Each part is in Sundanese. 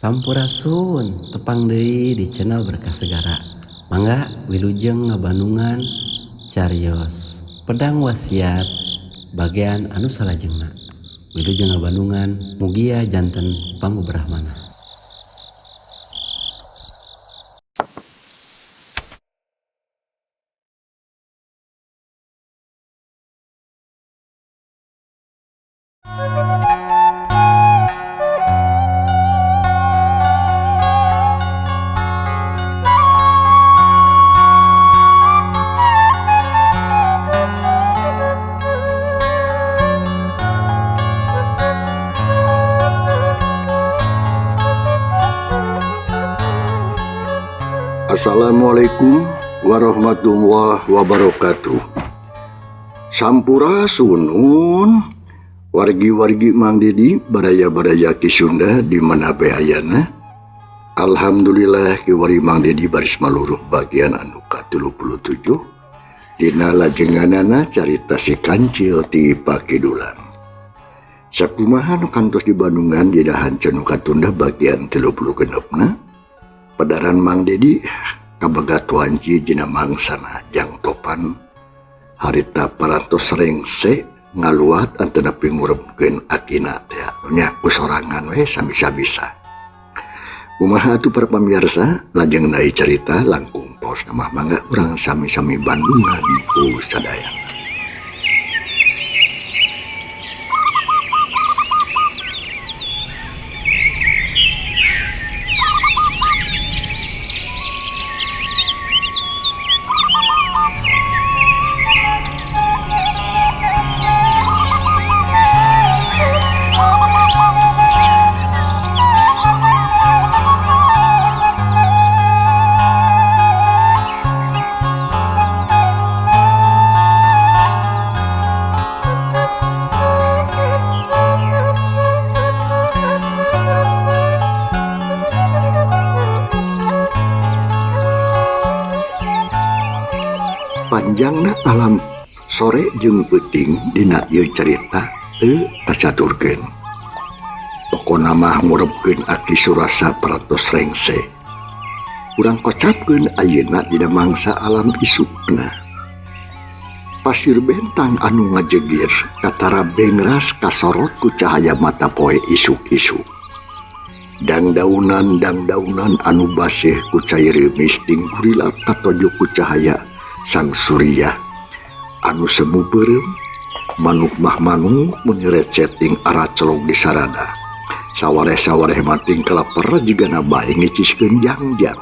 Sampurasun tepang deui di channel Berkah Segara. Mangga wilujeng ngabandungan carios pedang wasiat bagian anu salajengna. Wilujeng ngabandungan mugia janten pangguberahmana. Assalamualaikum warahmatullahi wabarakatuh. Sampurasun wargi-wargi Mang Dedi baraya-baraya ki Sunda di mana bae ayana. Alhamdulillah kiwari Mang Dedi baris maluruh bagian anu ka-37 dina lajenganana carita si Kancil ti Pakidulan. Sakumaha nu kantos di Bandungan di dahan cenah katunda bagian 36na. Padaran Mang Dedi kabagat wanci jina mangsana jang topan harita parantos rengse ngaluat antena pinguremkeun akina teh nya usorangan we sabisa-bisa. Kumaha atuh para pamirsa lajeng naik carita langkung pos mah mangga urang sami-sami Bandungan ku sadaya. Panjangna alam sore jeung peuting dina ieu carita teu kacaturkeun. Pokona mah ngurebkeun aki surasa parantos rengse. Urang kocapkeun ayeuna dina mangsa alam isukna. Pasir bentang anu ngajegir katara bengras kasorot ku cahaya mata poe isuk-isuk. Dangdaunan anu basih ku cai remis ting gurilap katojo ku cahaya sang surya anu semu beureum manuk mah manuk menyeret ceting arah celok di sarada sawareh-sawareh mating kalaper jigana bae ngiciskeun jangjang.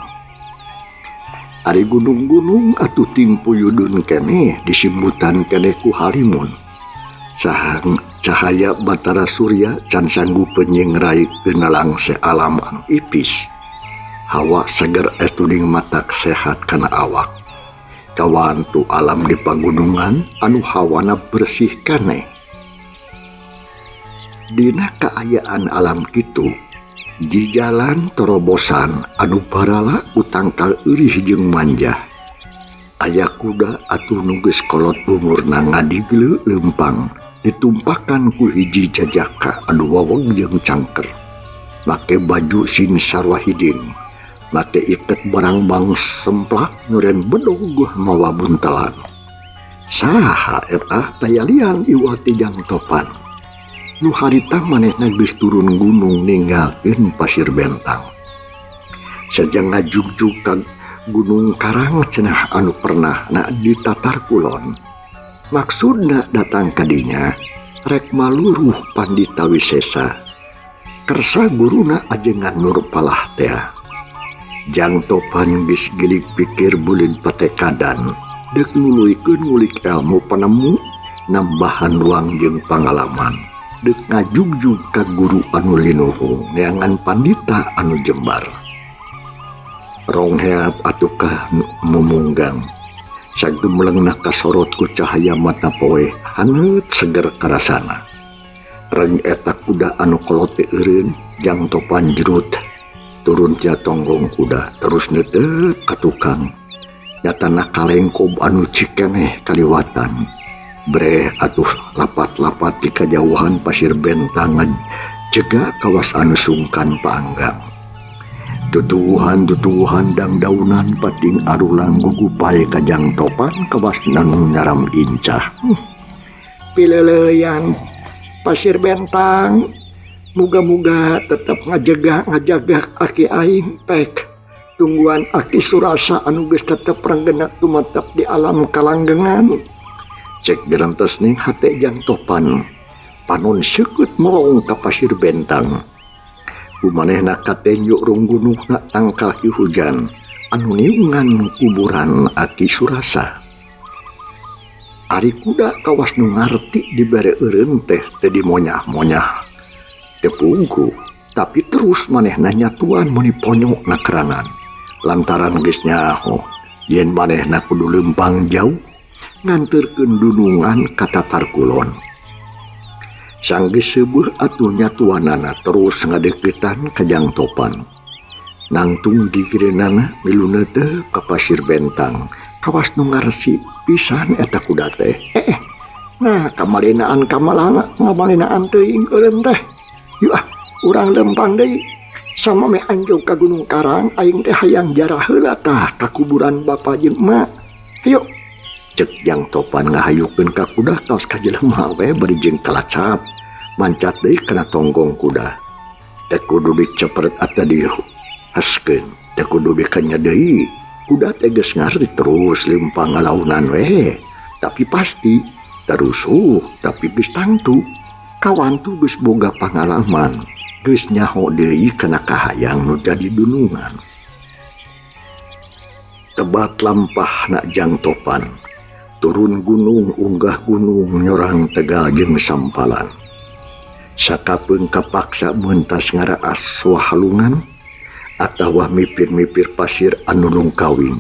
Ari gunung-gunung atuh ting puyudun keneh disimbutan keneh ku halimun sahang cahaya batara surya can sanggup nyengeraikeun nalangse alam anu ipis. Hawa seger estuding matak sehat kana awak. Kawantu alam di pagunungan anu hawana bersih kaneh. Dina kaayaan alam kitu di jalan terobosan anu barala utangkal eurih jeung manjah. Aya kuda atuh nu geus kolot umurna ngadigleu leumpang ditumpakan ku hiji jajaka anu waweg jeung cangker. Make baju sing sarwahidin. Make iket barang bang semplak nuren bedog mawa buntelan. Saha eta tayalian iwati jang topan. Nu harita manehna geus turun gunung ninggalkeun pasir bentang. Sajang ngajugjug ka Gunung Karang cenah anu pernah na ditatar kulon. Maksudna datang kadinya rek maluruh Pandita Wisesa. Kersa guruna ajengan Nur Palah teh. Jang topan bis gilik pikir bulin patekadan dek nuluykeun ngulik ilmu panemu nambahan ruang jeung pangalaman dek ngajugjug ka guru anu linuhung neangan pandita anu jembar. Rongheap atukah mumunggang sagemelengna kasorot ku cahaya mata poe haneut seger karasana. Reng eta kuda anu kolot teh eureun jang topan jerut turun tia tonggong kuda terus neuteup ka tukang nyatana kalengkob anu cikeneh kaliwatan bre atuh lapat-lapat di kajauhan pasir bentangan cegak kawas anu sungkan panggang Tutuhan dang-daunan pating arulang gugupai Kajang Topan kawas nang nyaram incah. Pileleyan Pasir Bentang, muga-muga tetap ngajaga aki aing pek. Tungguan aki Surasa anu geus tetep renggenak tumetep di alam kalanggengan. Cek gerantos ning hate Jang Topan, panon seukut melong ka Pasir Bentang. Kumanehna katenjuk rung gunungna tangkal ki hujan, anu niungan kuburan aki Surasa. Ari kuda kawas nu ngarti dibere eureun teh teu dimonyah-monyah. Teu pungku, tapi terus manehna nyatuan muni ponyokna kerangan. Lantaran geus nyaho, yen manehna kudu leumpang jauh nganterkeun dunungan ka tatar kulon. Sanggeus seueuh atuh nyatuanana terus ngadeukeutan ka Jang Topan. Nangtung gigireunana miluna teh ka Pasir Bentang. Kawas nu ngaresi pisan eta kuda teh. Nah, kamalenaan kamalana ngamalenaan teuing eureun teh. Yuk urang lempang deui. Sama me anjog ka Gunung Karang aing teh hayang jarah heula tah ka kuburan bapa jeung emak. Hayu. Cek Jang Topan ngahayukeun ka kuda kaos ka jelema we bari jeung kalacap. Mancat deui kana tonggong kuda. Teh kudu dicepret ata dieu. Haskeun, teh kudu dikenya deui. Kuda teges ngarti terus lempang ngalaunan we. Tapi pasti tarusuh tapi geus tangtu. Kawan tu geus boga pangalaman. Geus nyaho deui kana kahayang nu jadi dunungan. Tebat lampahna Jang Topan. Turun gunung unggah gunung nyorang Tegal jeung Sampalan. Sakapeung kapaksa meuntas ngaraas wahalungan atawa mipir-mipir pasir anu lungkawing,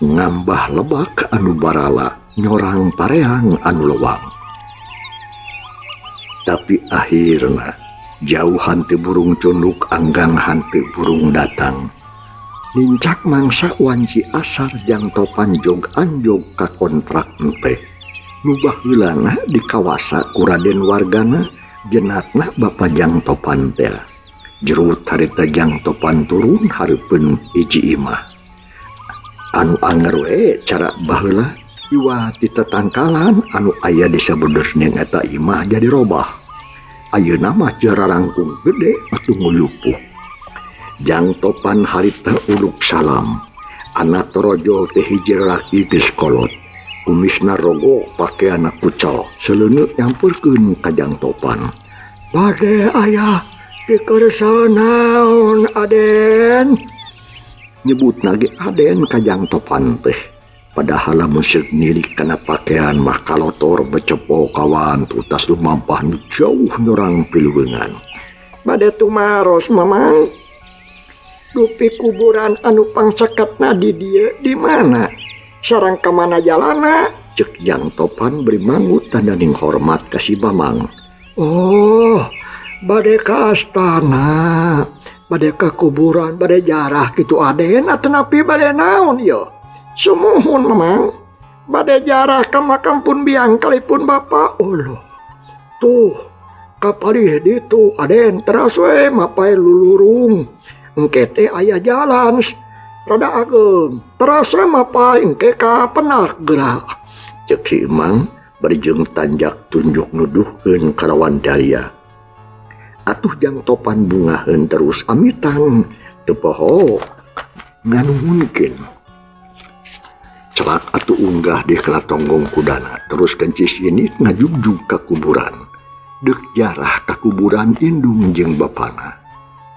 ngambah lebak anu barala nyorang pareang anu lewang. Tapi akhirna jauh hante burung cunduk anggang hante burung datang. Nincak mangsa wanci asar Jang Topan jog anjog ka kontrak ente. Nubah heulana di kawasa ku Raden Wargana jenatna Bapa Jang Topan teh. Jerut harita Jang Topan turun hareupeun hiji imah. Anu anger we cara baheula iwa ti tetangkalan anu aya di sabeudeurning eta imah jadi robah. Ayeuna mah jararangkung gede atuh nguyupuh. Jang Topan harita uluk salam. Anak torojo teh hiji laki geus kolot. Kumisna rogo pakeana kucal. Seleuneu nyampurkeun ka Jang Topan. Bade aya dikeureuseun naon Aden? Nyebut nage Aden ka Jang Topan teh. Padahal lamun seuk nilik kana pakaian mah kalotor becepo kawan tutas lumampah nu jauh nyorang piluweungan. Bade tumaros mamang. Dupi kuburan anu pangceketna di dieu di mana? Sareng ka mana jalana? Cek Jang Topan beri mangut tandaning hormat ka si Mamang. Oh, bade ka astana, bade ka kuburan, bade jarah kitu Aden atuh napi bade naon ieu? Sumuhun Mamang. Bade jarah ka makam pun biang kalipun Bapa. Uluh. Tuh, kapalih ditu Aden teras we mapae lulurung. Engke teh aya jalan rada ageum. Teras we mapae engke ka penak gerak. Cek si Imang bari jeung tanjak tunjuk nuduhkeun kalawan Daria. Atuh Jang Topan bungaheun terus amitan teu poho nganuhunkeun. Celak atuh unggah di kelatonggong kudana terus kencis ini ngajugjug ka kuburan. Deuk jarah ka kuburan indung jeung bapana.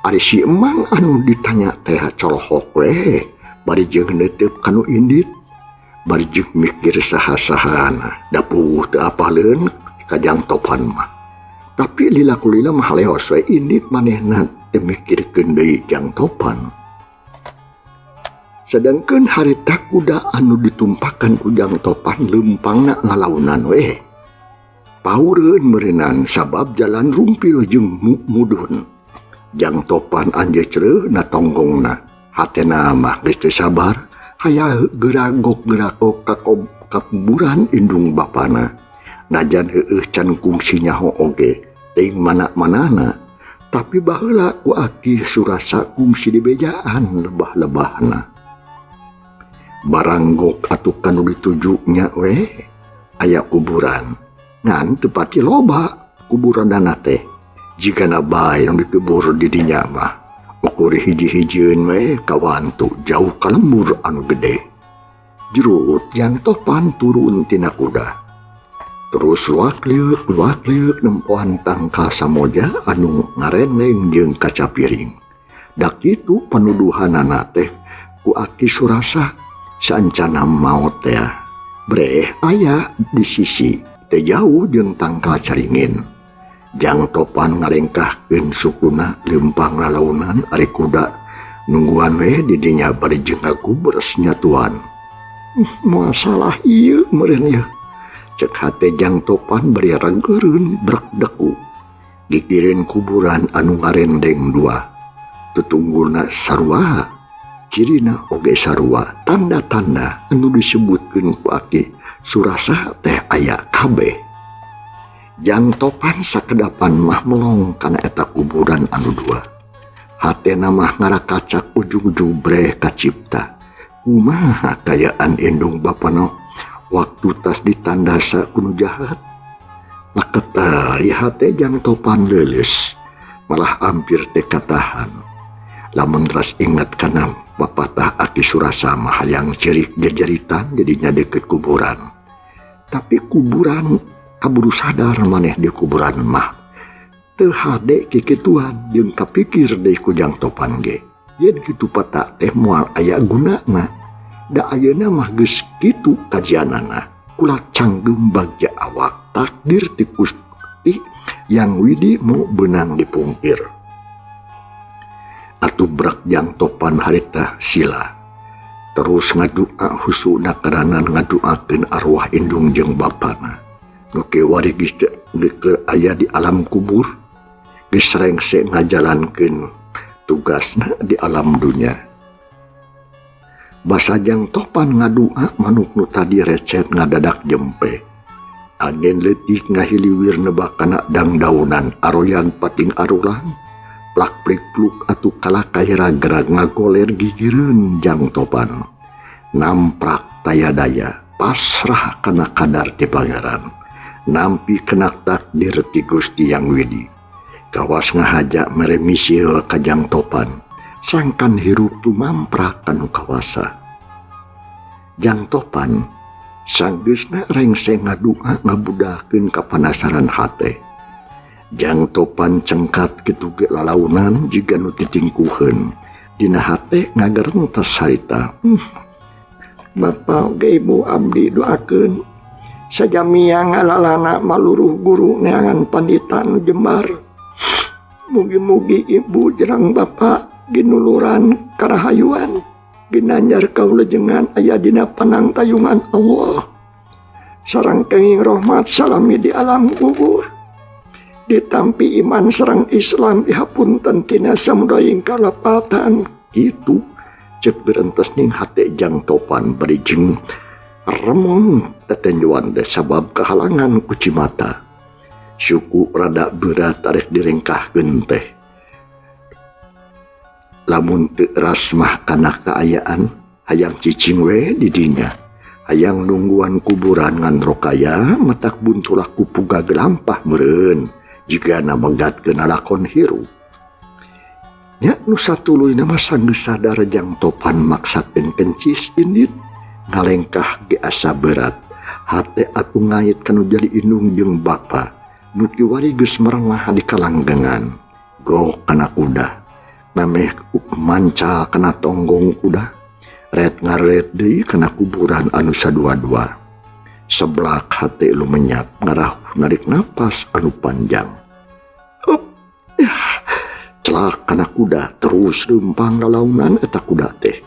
Ari si Emang anu ditanya teh colohok we bari jeung neuteup kanu indit. Bari jeung mikir saha-sahana dapuh teu apaleun ka Jang Topan mah. Tapi lila-kulila mah leos we indit manehna teu mikirkeun deui Jang Topan. Sedangkeun harita kuda anu ditumpakan ku Jang Topan leumpangna ngalaunan we. Paureun meureunnan sabab jalan rumpil jeung mudun. Jang Topan anjeun na tonggongna. Hatena mah geus teu sabar hayang geragok-geragok ka kuburan indung bapana. Najan heueuh can kungsi nyaho oge teuing mana-manana Tapi baheula ku Aki Surasa kungsi di bejaan lebah-lebahna. Baranggok atuh kanu ditujunya we aya kuburan. Ngan teu pati loba kuburanna teh. Jigana bae nu dikubur di dinya mah ukur hiji-hijieun we kawantu jauh ka lembur anu gede. Jerut Jang Topan turun tina kuda. Terus luak-liuk nempoan tangkal samoja anu ngareneng jeung kaca piring. Dak kitu panuduhanana teh ku Aki Surasa saencana maot teh breh aya di sisi teu jauh jeung tangkal caringin. Jang Topan ngalengkahkeun sukuna leumpang lalaunan ari kuda nungguan we di dinya bari jeung beres nyatuan. Moal salah ieu meureun ieu. Cek hate Jang Topan bari rageureun brek deku. Dikirin kuburan anu ngarendeng dua. Tutunggulna sarua, cirina oge sarua. Tanda-tanda anu disebutkeun ku Aki Surasa teh aya kabeh. Jang Topan sakedapan mah melong kana eta kuburan anu dua. Hatena mah ngarakacak ujung-ujung breh kacipta. Kumaha kayaan indung bapana waktu tas ditandasa kuno jahat. Laket ari hate Jang Topan leuleus malah hampir teh katahan. Lamun ras ingat kana bapatah Aki Surasa mah hayang cerik jejeritan jadinya deket kuburan. Tapi kuburan kaburu sadar maneh di kuburan mah teu hade kikituan jeung kapikir deui ku Jang Topan ge. Yen kitu pata teh moal aya gunana. Da ayeuna mah geus kitu kajianana. Kula canggem bagja awak takdir ti Gusti yang widi mau benang dipungkir. Atubrak Jang Topan harita sila. Terus ngadua husuna karanan ngaduakeun arwah indung jeung bapana. Nu kiwari geus keur aya di alam kubur. Geus rengse ngajalankeun tugasna di alam dunya. Basa Jang Topan ngadua manuk nu tadi recet ngadadak jempe. Angin leutik ngahiliwir nebakana dangdaunan aroyan pating arulang. Plak plik pluk atuh kalakay ragrag ngagoler gigireun Jang Topan. Namprak taya-daya pasrah kana kadar ti pangeran. Nampi kena takdir ti Gusti Yang Widi. Kawas ngahaja meremisil ka Jang Topan. Sangkan hirup tumamprak kanu kawasa. Jang Topan sanggeusna rengse ngadua ngabudahkeun kapanasaran hate. Jang Topan cengkat kitu ge lalaunan jiga nu titingkuheun. Dina hate ngagerentas harita. Bapa ge ibu abdi doakeun sajamia ngalalana maluruh guru neangan pandita nu jembar. Mugi-mugi ibu jerang bapa ginuluran karahayuan ginanjar kaulejengan aya dina panang tayungan Allah. Sareng kenging rahmat salami di alam kubur. Ditampi iman sareng Islam dihapunten tina samudaing kalapatan. Itu cek berentas ning hate Jang Topan berijeng remong tetenjuan teh sabab kehalangan ku cimata. Suku rada berat tarek direngkahkeun teh. Lamun teu ras mah kana kaayaan hayang cicing we di dinya. Hayang nungguan kuburan ngan rokaya matak buntulah kupuga gelampah meureun jigana menggatkeun lakon hiru. Nya nu satuluyna mah sanggeus sadar Jang Topan maksakeun kencis indit ngalengkah ge asa berat. Hate atuh ngait kanu jadi indung jeung bapa nu kiwari geus merengah di kalanggengan. Go kana kuda. Nameh mancal kena tonggong kuda. Red ngaret deui kana kuburan anu sadua-dua. Seblak hate lumenyat ngarah narik napas anu panjang. Celak kana kuda terus leumpang lalaunan eta kuda teh.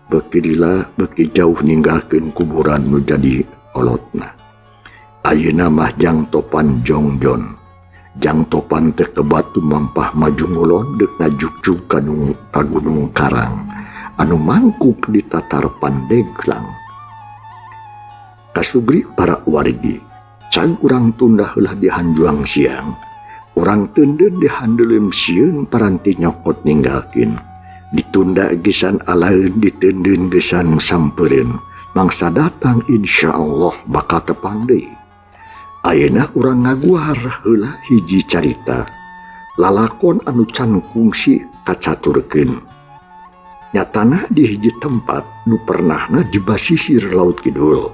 Beuki lila beuki jauh ninggalkeun kuburan nu jadi olotna. Ayeuna mah Jang Topan jongjon. Jang Topan teh kebatu mampah maju ngulon deuk ngajugjug ka gunung karang anu mangkuk di tatar Pandeglang. Kasugri para wargi can urang tunda heulah di hanjuang siang orang tenden dihandelem sieun paranti nyokot ninggalkeun. Ditunda gesan alaeun ditenden gesan sampereun. Mangsa datang insyaallah bakal tepang deui. Ayeuna urang ngaguar heula hiji carita. Lalakon anu can kungsi kacaturkeun. Nyatana di hiji tempat nu pernahna di basisir Laut Kidul.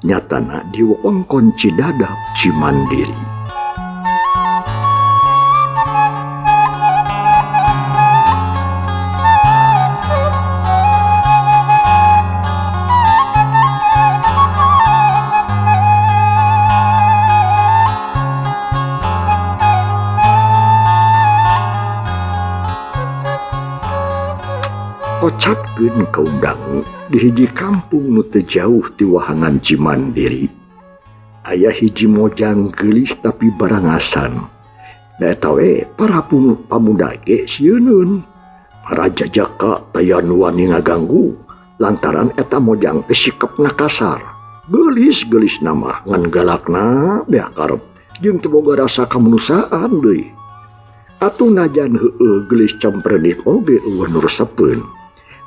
Nyatana di wewengkon Cidadap Cimandiri. Kocapkeun kaum dangu di hiji kampung nu teu jauh ti wahangan Cimandiri. Aya hiji mojang geulis tapi barangasan. Da eta we para pamuda ge sieunun. Raja Jaka taya nu wani ngaganggu lantaran eta mojang teh sikepna kasar. Geulis mah ngan galakna bea karep jeung teu boga rasa kamanusiaan deui. Atuh najan heueuh geulis campredik oge eueuh nu resepeun.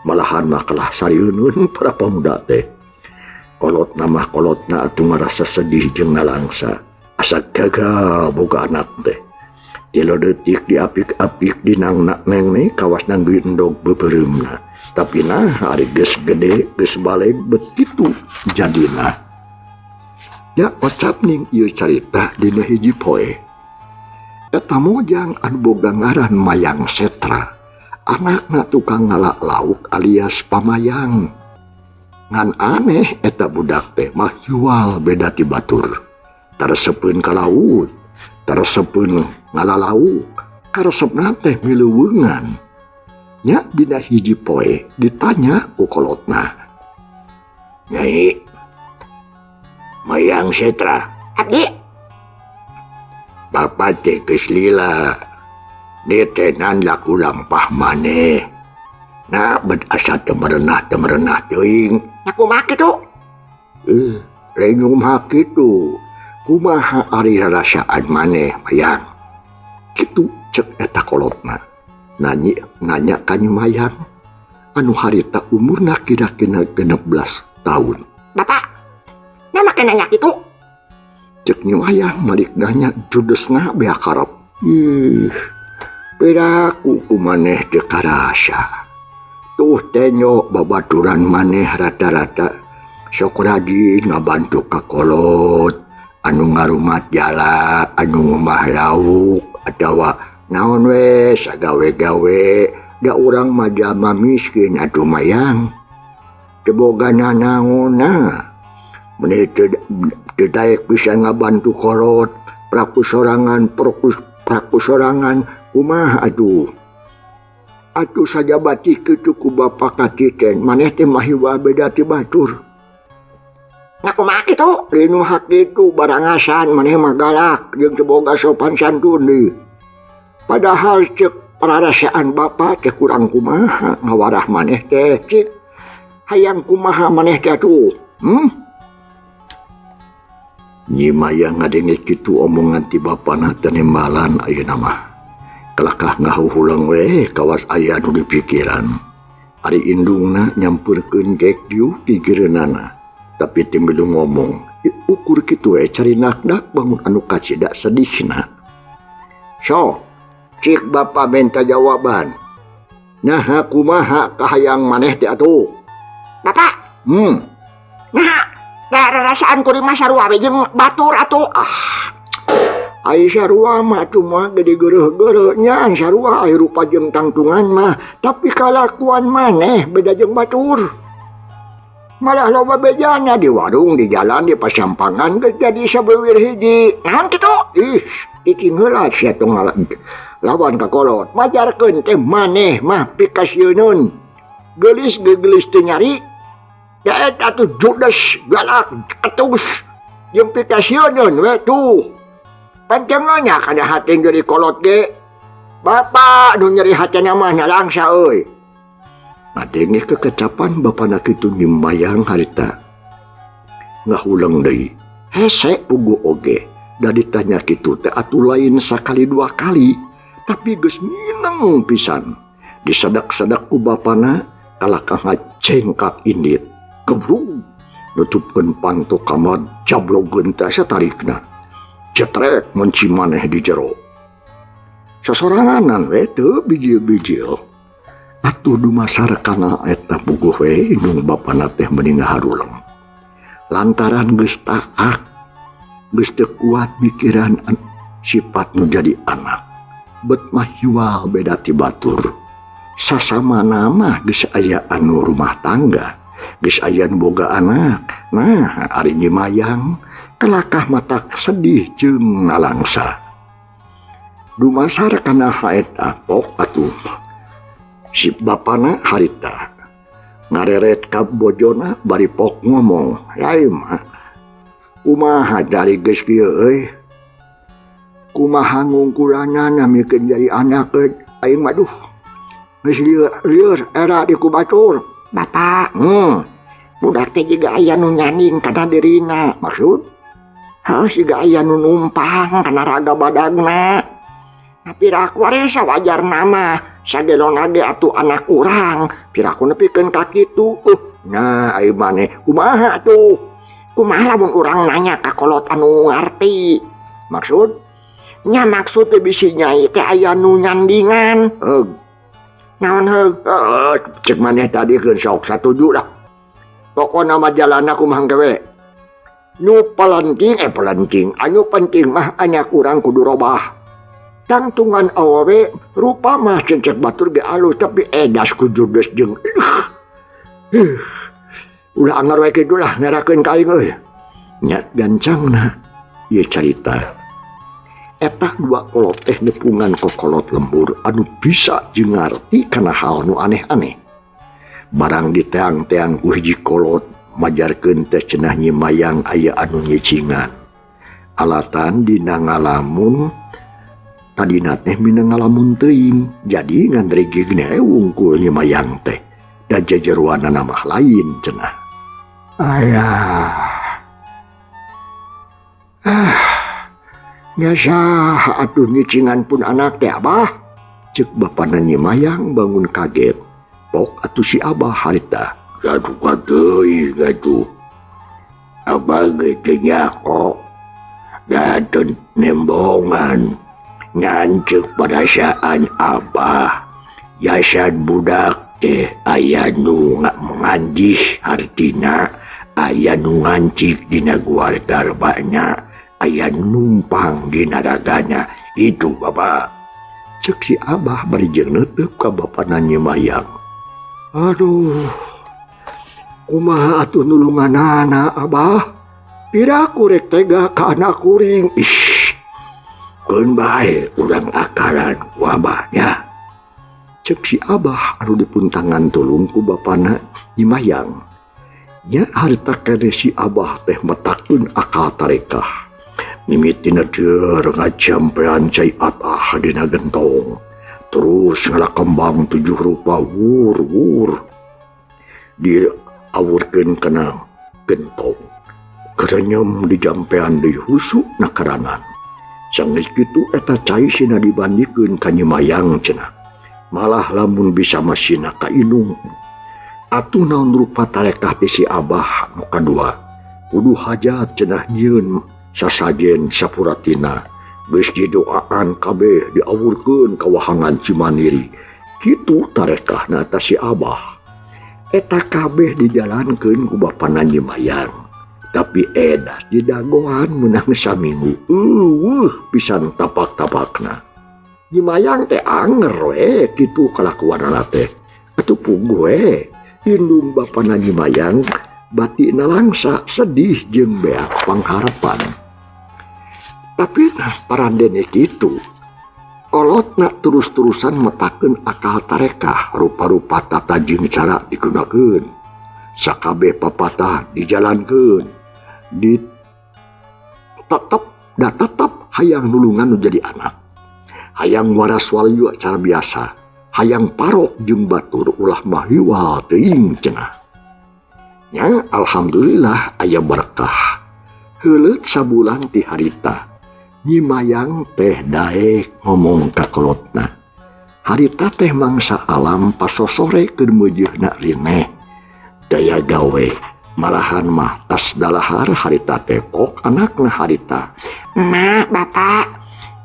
Malahan mah kalah sarieunun para pemuda teh. Kolotna atuh ngarasa sedih jeung nalangsa. Asa gagal boga anak teh. 3 detik diapik-apik dinangna neng kawas nanggeui endog beubereumna. Tapi nah ari geus gede geus baleg begitu jadina. Ya ocap ning ieu carita dina hiji poe. Eta mojang anu boga ngaran Mayang Setra. Anakna tukang ngalak lauk alias pamayang. Ngan aneh eta budak teh mah jual beda ti batur. Taresepeun ka laut, taresepeun ngalalauk, karesepna teh mileuweungan. Nya dina hiji poe ditanya ku kolotna. Nyai, Mayang Setra. Abdi. Bapak teh geus lila. Detenan laku lampah maneh. Nah, asa temerenah teuing. Aku mah kitu. Lain mah kitu. Kumaha ari rasaan maneh, Mayang? Kitu cek eta kolotna. Nanya ka Nyi Mayang. Anu harita umurna kira-kira 16 tahun. Bapak, nama nanya kitu? Cek Nyi Mayang malik nanya judesna bea karep. Piraku ku maneh teu karasa. Tuh tenyo babaturan maneh rata-rata sok rajin ngabantu ka kolot, anu ngarumat jala, anu ngumah lauk, atawa naon we sagawe-gawe, da urang mah jalma miskin atuh Mayang. Teu boga nanaonna. Meneh teu daek pisan ngabantu kolot, praku sorangan kumaha atuh saja batik kitu ku bapak katiten maneh teh mahiwa beda ti batur. Nah kumaha kitu? Linu hak kitu barangasan maneh mah galak jeung teu boga sopan santun deui. Padahal cek pararasaan bapak teh kurang kumaha ngawarah maneh teh cik hayang kumaha maneh teh atuh. Nyi Mayang ngadenge kitu omongan ti bapana teh nembalan ayeuna mah. Kelakah ngahuhulang we kawas aya nu dipikiran. Ari indungna nyampeurkeun gek diu ti gireunana. Tapi teu milu ngomong. Ukur kitu we cari nakdak bangun anu kacida sedihna. So, cik bapa benta jawaban. Nah kumaha kahayang maneh teh atuh? Bapak. Nah, rasaan ku di mah sarua we jeung batur atuh. Ai sarua mah cuma gede geureuh-geureuh nya sarua ai rupa jeung tangtungan mah, tapi kalakuan maneh beda jeung batur. Malah loba bejana di warung, di jalan, di pasampangan geus jadi sabeuwir hiji. Naon kitu? Iking heula sia tong lawan ka kolot. Majarkeun teh maneh mah pikasieunun. Geulis teu nyari. Ya eta tuh judes, galak, ketus. Jeung pikasieunun we tuh. Pancen nya kana hati jadi kolot ge. Bapak nu nyeri hatena mah nalangsa euy. Madenge kekecapan bapana kitu Nyi Mayang harita. Ngahulang deui. Hese pugu oge. Da ditanya kitu teh atuh lain sakali dua kali, tapi geus mineng pisan. Disedak-sedak ku bapana kalakah ngacengkat indit. Gebrung nutupkeun panto kamar jablogeun teh satarikna. Cetrek menci maneh di jero. Sasoranganan we teu bijil-bijil. Atuh dumasar kana eta puguh we indung bapana teh mending haruleng. Lantaran geus taak, geus teu kuat mikiran sifat nu jadi anak. Bet mah hiwal beda ti batur. Sasama nama geus aya anu rumah tangga, geus aya nu boga anak. Nah, ari nyimayang kelakah mata sedih jeung nalangsa. Dumasar kana haeta pok atuh si bapana harita ngareret ka bojona bari pok ngomong, "Yai mah, kumaha dari geus kieu euy? Kumaha ngungkulanana mikeun jadi anak aing mah duh. Geus lieur era di ku batur." "Bapak, budak teh jiga aya nu nyanding kana dirina." "Maksud?" "Heuh, jiga aya nu numpang kana raga badagna. Piraku are sawajar nama sagelona ge atuh anak urang, piraku nepikeun ka kitu." Nah, ai maneh kumaha tuh? "Kumaha lamun urang nanya ka kolot anu ngarti?" "Maksud?" "Nya maksud teh bisi nyai teh aya nu nyandingan." "Naon heug?" Cek maneh tadi keun sok satuju dah. Pokona mah jalanna kumaha gawe. Nu palenting anu penting mah anak urang kudu robah. Tangtungan awewe rupa mah cencek batur ge alus tapi edas ku judes jeung ulah anggar we kitu lah ngarakeun ka aing euy. Nya gancangna ieu carita. Eta dua kolot teh nepungan kokolot lembur anu bisa jeung ngarti kana hal nu aneh-aneh. Barang diteang-teang ku hiji kolot majarkeun teh cenah nyimayang aya anu nyicingan. Alatan dina ngalamun tadina teh mineng ngalamun teuing, jadi ngandrege geuning wungkul nyimayang teh. Da jajeroana mah lain cenah. Biasa atuh nyicingan pun anak teh Abah. Cek bapana nyimayang bangun kaget. Pok atuh si Abah harita. "Gaduh deui gaduh. Abah ge teh kok datun nembongan. Nyancek perasaan Abah. Yasan budak teh aya nu mangandih hartina, aya nu ngancik dina guarda rebana, aya numpang dina ragana. Itu Bapak." Cek si Abah bari jeung neuteup ka bapana nyimayang. "Aduh, kumaha atuh nulunganana Abah? Piraku rek tega ka anak kuring. Keun bae urang akalan ku Abahnya." Cek si Abah anu dipuntangan tulung ku bapana nyimayang. Nya harita kene si Abah teh metakeun akal tarekah. Mimitina deur ngajampean cai atah dina gentong. Terus ngalakembang 7 rupa wur-wur. Diawurkeun kana gentong. Kerenyem dijampean deui husuk na karangan. Sanggeus kitu eta cai sina dibandikeun ka nyimayang cenah. Malah lamun bisa masina ka inung. Atuh naon rupa tarekah ti si Abah nu kadua. Kudu hajat cenah nyieun sasajen sapuratina. Geus didoaan kabeh diawurkeun ka wahangan Cimaniri. Kitu tarekahna ta si Abah. Eta kabeh dijalankeun ku bapana nyimayang. Tapi edas didagoan menang saminggu. Pisan tapak-tapakna. Nyimayang teh anger we kitu kalakuanana teh. Atuh puguh we. Indung bapana nyimayang batina langsa sedih jeung beak pangharapan. Tapi parandene kitu. Kolotna terus-terusan metakeun akal tarekah rupa-rupa tata jeung cara digunakeun. Sakabeh papatah dijalankeun. Tetep hayang nulungan nu jadi anak. Hayang waras waliu cara biasa. Hayang parok jeung batur ulah mah hiwal teuing cenah. Nya alhamdulillah aya berkah. Heuleut sabulan ti harita. Nyimayang teh daek ngomong ka kolotna. Harita teh mangsa alam pasosore keur meujeuhna rineh. Daya gawe malahan mah tas dalahar harita teh pok anakna harita. Ma, bapak,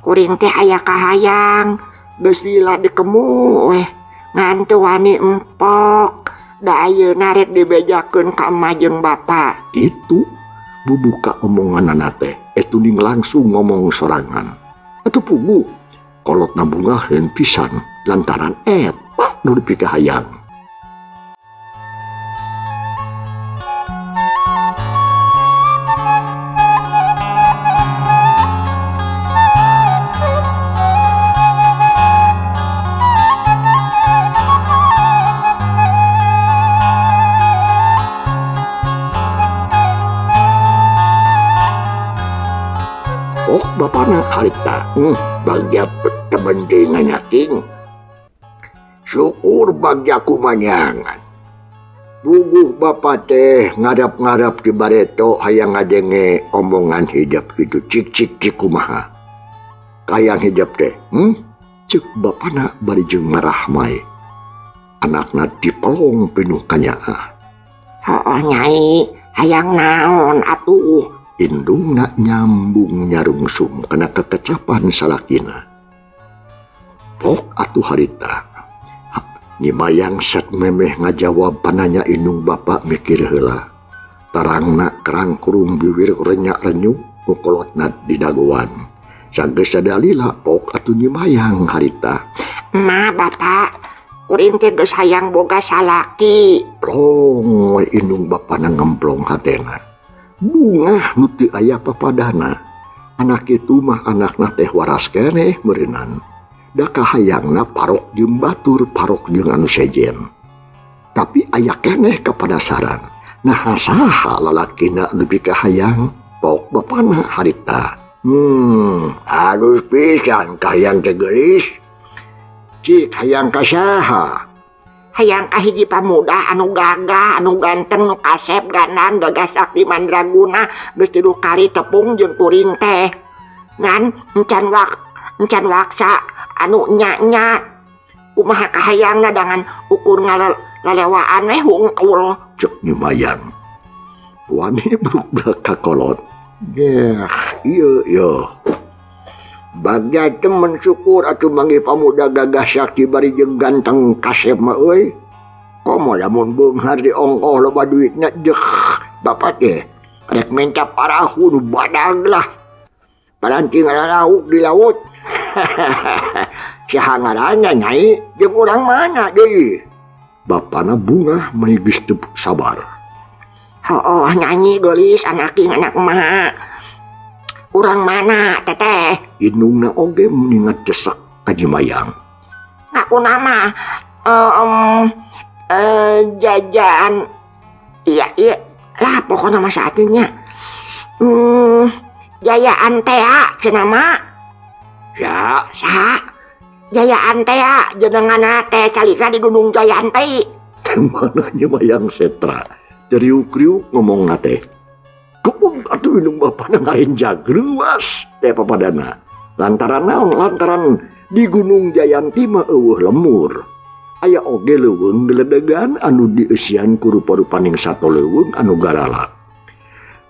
kuring teh aya kahayang, geus lila dikemu weh, ngan teu wani empok. Da ayeuna rek dibejakeun ka emak jeung bapak. Itu bubuka omonganana teh tuning langsung ngomong sorangan. Atuh pugu kolotna bungaheun pisan lantaran eta nu dipikahayang. Oh bapana harita bagja kepentingan yaking. Syukur bagja kumanyangan. Buguh bapak teh ngadap-ngadap di bareto hayang ngadenge omongan hijab gitu cik kumaha. Kayang hijab teh cek bapana bari jeung marah mae. Anakna dipelong penuh kanyaa. Hooh nyai, hayang naon atuh? Indungna nyambung nyarungsum kena kekecapan salakina. Pok atuh harita. Nyimayang set memeh ngajawab pananya indung bapak mikir heula. Tarangna kerang kurung bibir renyak renyuk kukolotna di dagoan. Sanggeus sadalila pok atuh nyimayang harita. Ma, bapak, kuring teh geus hayang boga salaki. Plong we indung bapak ngemplong hatena. Bunga nuti aya papadana. Anak itu mah anakna teh waras keneh meureunnan. Da kahayangna parok jeung batur parok jeung anu sejen. Tapi aya keneh kapadasaran. Nah saha lalakina lebih kahayang pok bapana harita. Halus pisan kahayang teh geulis. Cik hayang ka saha? Hayang ka hiji pamuda anu gagah, anu ganteng, nu kasep, ganan, gagah sakti mandraguna, geus 3 kali tepung jeung kuring teh. Ngan encan waksa anu nya-nya. Kumaha kahayangna dengan ukur ngalelewaan we hungkul. Cek nyimayang. Wani bruk-bruk ka kolot. Iya. Bagja temen syukur atuh manggih pamuda gagah sakti bari jeung ganteng kasep mah euy. Komo lamun beunghar diongkoh loba duitna jeh. Bapak teh rek menca parahu nu badag lah. Paranti ngalalauk di laut. Saha ngaranna nyai? Jeung urang mana deui? Bapana bunga meni geus teu sabar. Hooh nyanyi geulis anaking anak emak. Urang mana teteh? Indungna oge meningat cesek ka Nyimayang. Aku nama jajan. Iya lah pokoknya nama saatnya. Jayaan tea cenama. Ya, Sa Jayaan tea jenengan teh calika di Gunung Jayanti. mana Nyimayang setra. Ceriuk-riuk ngomong teh. Kepung atuh indung bapana ngarenjag leuwas teh papadana. Lantaran naon? Lantaran di Gunung Jayanti mah eueuh lemur. Aya oge leuweung geledegan anu dieusian ku rupa-rupaning sato leuweung anu garala.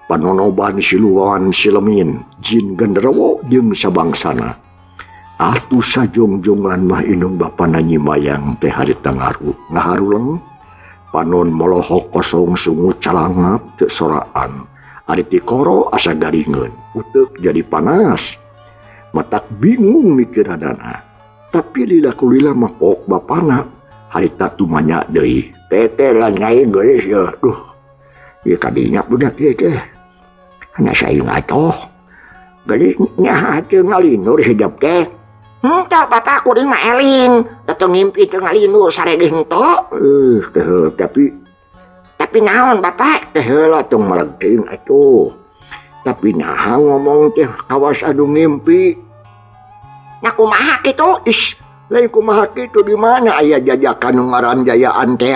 Panonoban siluan silemin, jin genderewo jeung sabangsana. Atuh sajong-jongan mah indung bapana Nyimayang teh harita ngaharuleng. Panon molohok kosong sungut calangap teu soraan. Ari ti koro asa garingeun, uteuk jadi panas. Matak bingung mikiradana. Tapi lila-kulila mah pok bapana harita tumanya deui. Tete lah nyai geulis ya. Duh. Ieu kadinya budak ieu teh. Hanya saing atoh. Geulis nya teu ngalinur hidup teh. Henteu bapak kuring mah eling. Datang ngimpi teu ngalinur sarege henteu. Tapi naon bapak? Teh heula tong malegting atuh. Tapi naha ngomong teh kawas adu ngimpi. Nah kumaha kitu? Ish, lain kumaha kitu di mana aya jajakan nu ngaran Jayaan teh?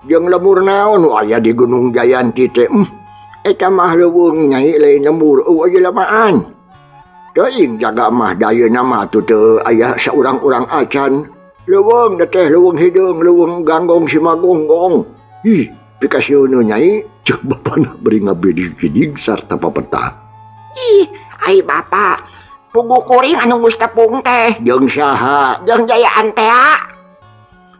Jeung lemur naon aya di Gunung Jayanti teh? Eta mah leuweung nyai lain lemur eueuh aya lamaan. Teuing jaga mah daya nama tu teu aya saurang-urang acan. Leuweung da teh leuweung hideung leuweung ganggong si magonggong. Ih, pikasieuna nyai ceuk bapana beri ngabidi-giding sarta papeta. Ih, ai bapa. Pugu kuring anu geus tepung teh. Jeung saha? Jeung Jayaan teh.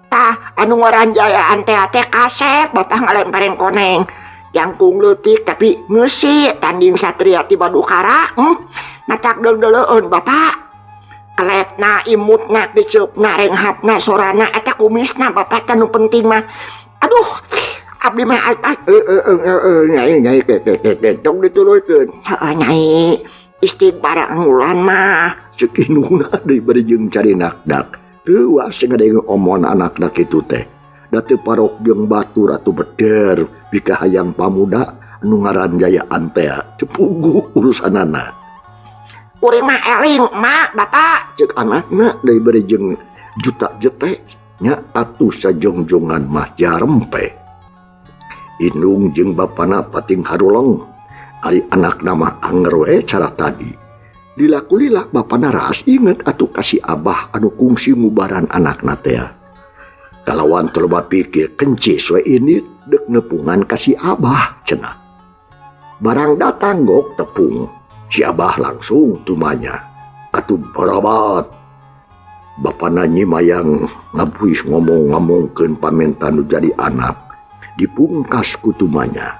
Tah, anu ngaran Jayaan teh kasep bapa ngalemparin koneng. Jangkung leutik tapi ngeusi tanding satria ti Badukara. Macak deuleueun bapa. Keletna, imutna, kiceupna, renghapna, sorana, eta kumisna bapa tanu penting mah. Aduh, abdi mah Nyai tong dituluykeun. Heeh nyai, istighfar ngulan mah. Ceuk indungna deui bari jeung cari nakdak. Teu was ngadenge omon anakna kitu teh. Da teu parok jeung batur atuh beder bika hayang pamuda anu ngaran Jayaan teh teu puguh urusanana. Kuring mah eling mak bapa. Ceuk anakna deui bari jeung juta jete nya atuh sajongjongan mah jarempe. Indung jeung bapana pating haruleng. Ari anakna mah anger we cara tadi. Lila-kulila bapana raas inget atuh kasih abah anu kungsi ngubaran anakna teh. Kalawan terloba pikir kencis we ini dek nepungan kasih abah cenah. Barang datang gok tepung. Si abah langsung tumanya. Atuh barabat. Bapana nyimayang ngabuih ngomong-ngomongkeun pamenta nu jadi anak. Dipungkas ku tumanya.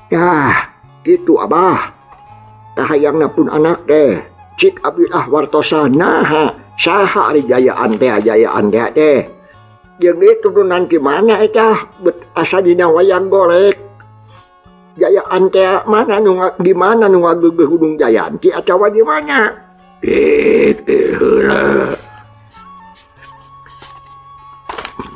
Yah, gitu abah. Kahayangna pun anak teh. Cik abilah wartosana. Saha ari Jayaan teh. Yang dia turunan gimana eta? Asa dina wayang golek. Jayaan teh mana di mana nu ngageugeus Gunung Jayanti atawa di mana? Heula.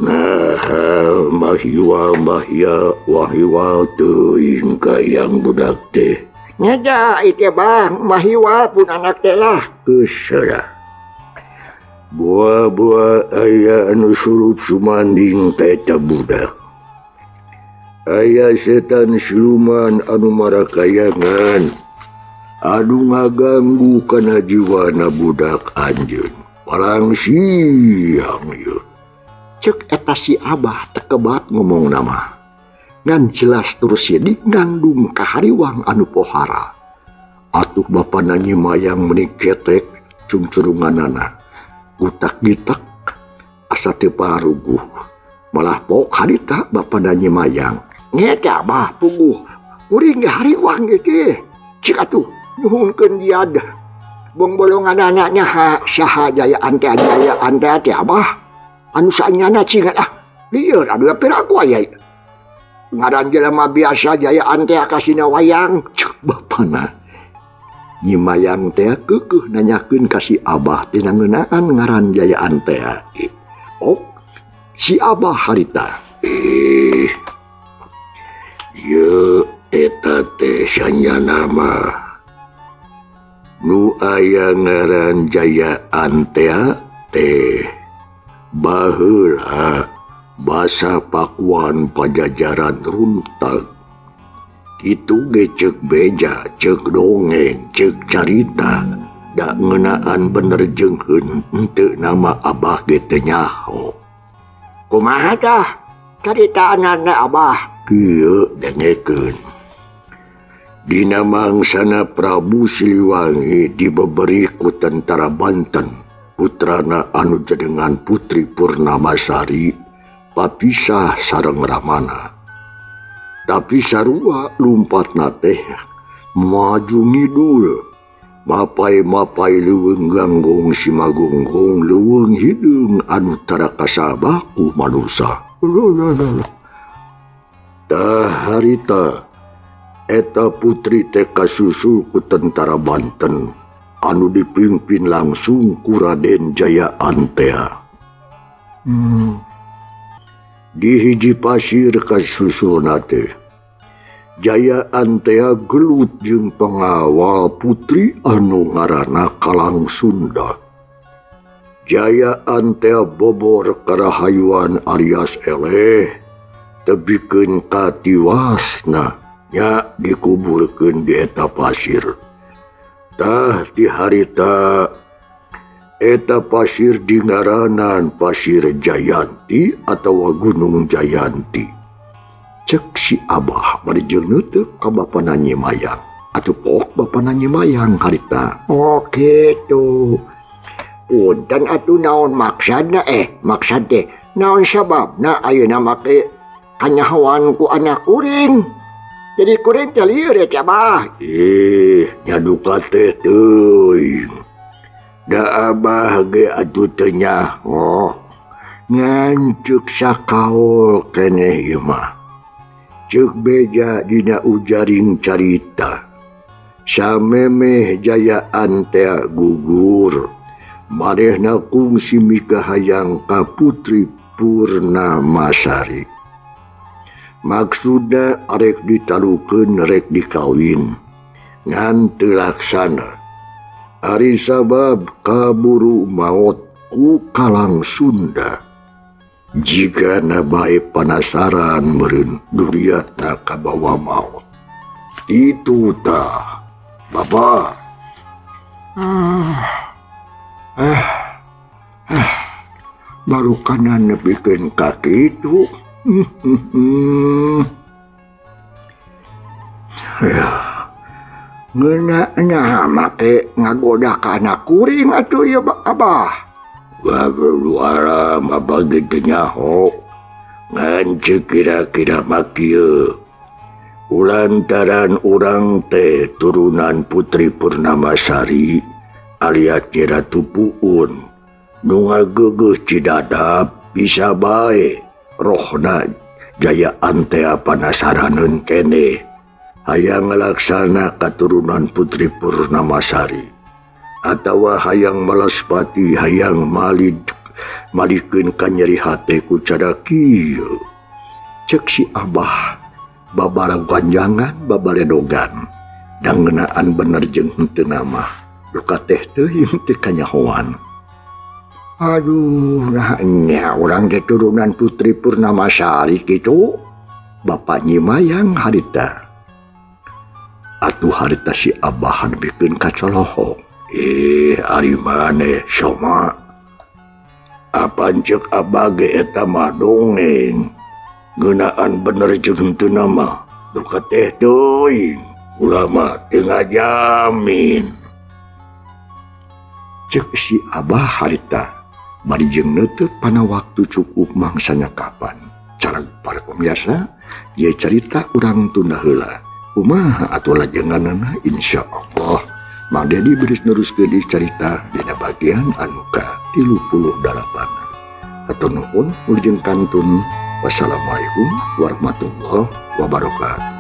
Nah, mahya wahiwa teuing kayang budak teh. Nya ite bang, mahiwa pun anak teh lah. Geus buah-buah aya anu surup sumanding eta budak. Aya setan siluman anu marakayangan anu ngaganggu kana jiwana budak anjeun. Palang siang ieu. Ceuk eta si abah tekebat ngomong nama. Ngan jelas terus ye digandung ka hariwang anu pohara. Atuh bapana nyimayang meuni ketek cungcurunganana. Utak gitak asa teu paruguh. Malah pok harita bapana nyimayang. Ngeda abah puguh. Kuring ge hariwang ge. Cik atuh nyuhunkeun diad. Bong bolongan anaknya saha Jayaan teh abah. Anu saenyana cingat lieur anu piraku aya. Ngaran jelema biasa Jayaan teh kasina wayang. Cuk bapana. Nyimayang teh keukeuh nanyakeun ka si abah tina ngeunaan ngaran Jayaan teh. Oh, si abah harita. Ye eta teh sanyana mah nu aya ngaran Jayaan teh baheula basa pakuan Pajajaran runtag. Itu ge ceuk beja, ceuk dongeng, ceuk carita. Da ngeunaan bener jeungheun henteu nama abah ge teu nyaho. Kumaha tah? Caritaanana abah. Kieu dengekeun. Dina mangsana Prabu Siliwangi dibeberi ku tentara Banten. Putrana anu jadengan Putri Purnamasari papisah sareng Ramana. Tapi sarua lumpatna teh maju ngidul. Mapai-mapai leuweung ganggong si magonggong leuweung hideung anu tara kasabah ku manusa. Tah harita eta putri teh kasusul ku tentara Banten anu dipimpin langsung ku Raden Jayaan teh. Di hiji pasir kasusulna teh Jayaan teh gelut jeung pengawal putri anu ngaranna Kalang Sunda. Jayaan teh bobor karahayuan Aryas eleh tebikeun ka tiwasna nya dikuburkeun di eta pasir. tah ti harita eta pasir dingaranan Pasir Jayanti atau Gunung Jayanti. Cek si Abah bari jeung neuteuk ka bapana Nyi Mayang. Atuh pok bapana Nyi Mayang harita. Oh gitu. Punten atuh naon maksudna maksud teh naon sababna ayeuna make kanyahoan ku anak kuring. Jadi kuring teh lieur ya Abah. Nyaduka teh teuing. Da Abah ge atuh teu nyaho. Ngan ceuk sakaol keneh ieu mah. Ceuk beja dina ujaring carita. Samemeh jayaan teh gugur. Manehna kungsi mikahayang ka Putri Purnamasari. Maksudna arek ditalukeun rek dikawin. Ngan teu laksana. Ari sabab kaburu maot ku kalang Sunda. Jika na bae panasaran meureun duriatna kabawa maot. Itu tah, Bapak. Baru kanan nepikeun ka kitu. Ngeuna make ngagoda ka anak kuring atuh ya Abah. Waluara Abah ge teu nyaho. Ngan ceuk kira-kira mah kieu. Ulantaran urang teh turunan Putri Purnamasari alias Nyi Ratu Puun. Nu ngageugeuh Cidadap bisa bae rohna jayaan teh panasaraneun keneh. Hayang ngalaksana katurunan Putri Purnamasari. Atawa hayang Malaspati hayang malikeun ka nyeri hate ku cara kieu. Cek si Abah babara ganjangan babaredogan. Dan ngeunaan bener jeung henteu nama. Duka teh teuing teu kanyahoan. Aduh, nah nya urang teh turunan Putri Purnamasari kitu. Bapak Nyi Mayang harita. Atuh harita si Abah nepikeun ka colohong. Ari maneh soma. Apan ceuk Abah ge eta mah dongeng. Ngeunaan bener jeung henteu nama. Duka teh teuing. Ulah mah teu ngajamin. Cek si Abah harita. Bari jeung neuteuk pana waktu cukup mangsanya kapan. Cara para pemirsa, ieu carita urang tunda heula. Kumaha atuh lajenganna insyaallah mangga dibeureus neruskeun di carita dina bagian anu ka-38. Hatur nuhun ulujeng kantun. Wassalamualaikum warahmatullahi wabarakatuh.